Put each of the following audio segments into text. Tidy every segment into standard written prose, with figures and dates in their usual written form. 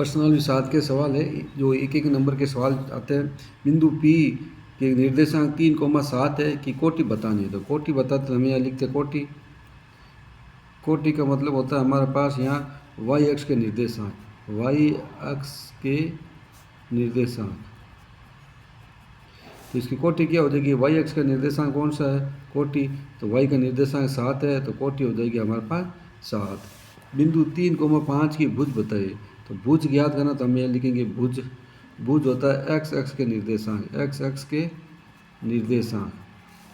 Personal विसात के सवाल है जो एक एक नंबर के सवाल आते हैं। बिंदु पी के निर्देशांक 3,7 है कि कोटि बतानी है। तो कोटि बताते तो हमें यहाँ लिखते कोटि। कोटि का मतलब होता है हमारे पास यहाँ वाई अक्ष के निर्देशांक, वाई अक्ष के निर्देशांक। तो इसकी कोटि क्या हो जाएगी, वाई अक्ष का निर्देशांक कौन सा है, कोटि। तो वाई का निर्देशांक 7 है तो कोटि हो जाएगी हमारे पास 7। बिंदु 3,5 की भुज बताइए। तो भुज ज्ञात करना तो हम यहाँ लिखेंगे भुज। भुज होता है एक्स अक्ष के निर्देशांक, एक्स अक्ष के निर्देशांक।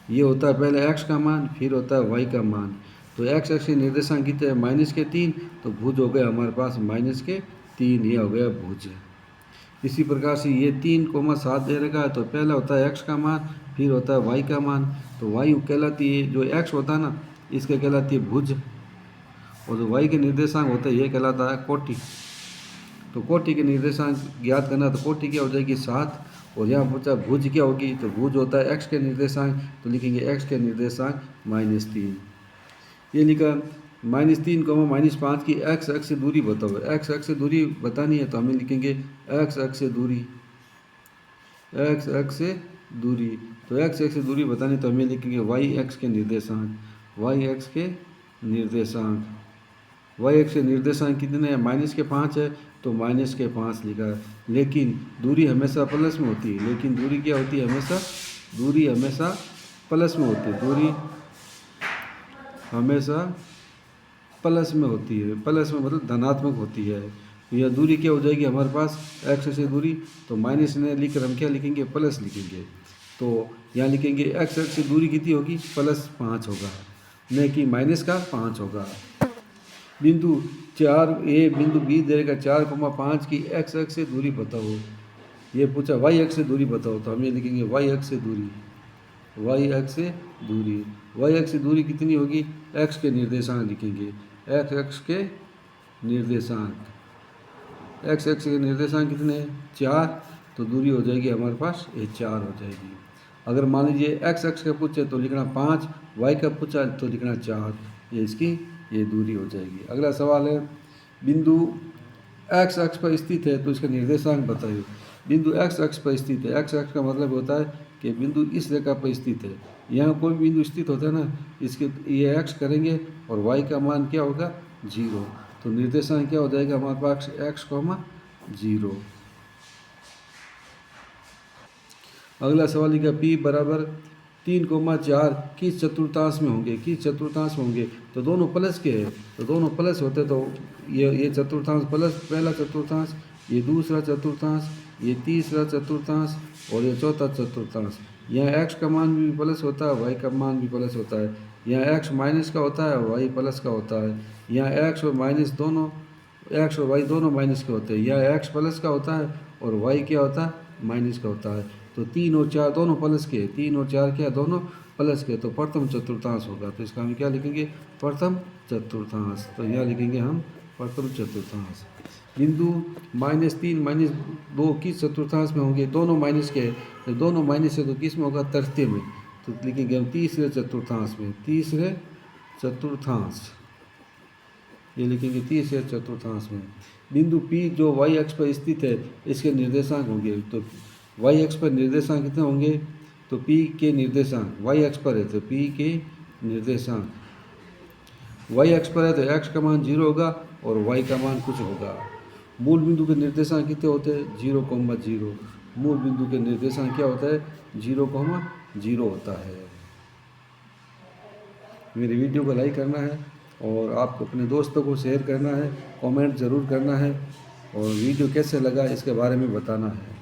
ये होता है पहले एक्स का मान, फिर होता है वाई का मान। तो एक्स अक्ष के निर्देशांक कितने हैं, -3। तो भुज हो गया हमारे पास -3, ये हो गया भुज। इसी प्रकार से ये 3,7 दे रखा है। तो पहला होता है एक्स का मान, फिर होता है वाई का मान। तो वाई कहलाती है, जो एक्स होता है ना इसके कहलाती है भुज, और जो वाई के निर्देशांक होता है ये कहलाता है कोटि। तो कोटि के निर्देशांक ज्ञात करना, तो कोटि क्या हो जाएगी 7। और यहाँ पूछा भुज क्या होगी, तो भुज होता है एक्स के निर्देशांक। तो लिखेंगे एक्स के निर्देशांक -3। ये लिखा -3, -5 की एक्स अक्ष से दूरी बताओ। एक्स अक्ष से दूरी बतानी है तो हमें लिखेंगे एक्स अक्ष से दूरी, एक्स अक्ष से दूरी। तो एक्स अक्ष से दूरी बतानी तो हमें लिखेंगे वाई अक्ष के निर्देशांक, वाई अक्ष के निर्देशांक। वाई अक्ष के निर्देशांक कितने हैं, -5 है तो -5 लिखा है। लेकिन दूरी हमेशा प्लस में होती है, लेकिन दूरी क्या होती है हमेशा, दूरी हमेशा प्लस में होती है, दूरी हमेशा प्लस में होती है। प्लस में मतलब धनात्मक होती है। तो यह दूरी क्या हो जाएगी हमारे पास, एक्स से दूरी। तो माइनस ने लिखकर हम क्या लिखेंगे, प्लस लिखेंगे। तो यहाँ लिखेंगे एक्स अक्ष से दूरी कितनी होगी, +5 होगा, न कि -5 होगा। बिंदु 4A बिंदु बी देगा 4,5 की एक्स अक्ष से दूरी बताओ। ये पूछा वाई अक्ष से दूरी बताओ, तो हम ये लिखेंगे वाई अक्ष से दूरी, वाई अक्ष से दूरी। वाई अक्ष से दूरी कितनी होगी, एक्स के निर्देशांक लिखेंगे, एक्स अक्ष के निर्देशांक। एक्स अक्ष के निर्देशांक कितने हैं, 4। तो दूरी हो जाएगी हमारे पास ये 4 हो जाएगी। अगर मान लीजिए एक्स अक्ष का पूछे तो लिखना 5, वाई का पूछा तो लिखना 4। ये इसकी ये दूरी हो जाएगी। अगला सवाल है, बिंदु एक्स अक्ष पर स्थित है तो इसका निर्देशांक बताइए। बिंदु एक्स अक्ष पर स्थित है, एक्स अक्ष का मतलब होता है कि बिंदु इस रेखा पर स्थित है। यहाँ कोई बिंदु स्थित होता है ना, इसके ये एक्स करेंगे और वाई का मान क्या होगा, 0। तो निर्देशांक क्या हो जाएगा हमारे पास, x, 0। अगला सवाल लिखा P बराबर 3,4 किस चतुर्थांश में होंगे, किस चतुर्थांश में होंगे। तो दोनों प्लस के हैं, तो दोनों प्लस होते तो ये चतुर्थांश प्लस, पहला चतुर्थांश, ये दूसरा चतुर्थांश, ये तीसरा चतुर्थांश और ये चौथा चतुर्थांश। यहाँ x का मान भी प्लस होता है, y का मान भी प्लस होता है। यहाँ x माइनस का होता है, y प्लस का होता है। यहाँ x और माइनस दोनों, x और y दोनों माइनस के होते हैं। यहाँ x प्लस का होता है और y क्या होता है, माइनस का होता है। तो 3 और 4 दोनों प्लस के, 3 और 4 क्या दोनों प्लस के। तो प्रथम चतुर्थांश होगा, तो इसका हम क्या लिखेंगे, प्रथम चतुर्थांश। तो यहाँ लिखेंगे हम प्रथम चतुर्थांश। बिंदु -3 -2 किस चतुर्थांश में होंगे, दोनों माइनस के, तो दोनों माइनस है तो किस में होगा, तृतीय में। तो लिखेंगे हम तीसरे चतुर्थांश में, तीसरे चतुर्थांश, ये लिखेंगे तीसरे चतुर्थांश में। बिंदु P जो y अक्ष पर स्थित है इसके निर्देशांक होंगे। तो y अक्ष पर निर्देशांक कितने होंगे, तो P के निर्देशांक y अक्ष पर है तो P के निर्देशांक, y अक्ष पर है तो x का मान 0 होगा और y का मान कुछ होगा। मूल बिंदु के निर्देशांक कितने होते हैं, 0,0। मूल बिंदु के निर्देशांक क्या होता है, 0,0 होता है। मेरे वीडियो को लाइक करना है और आपको अपने दोस्तों को शेयर करना है, कमेंट ज़रूर करना है और वीडियो कैसे लगा इसके बारे में बताना है।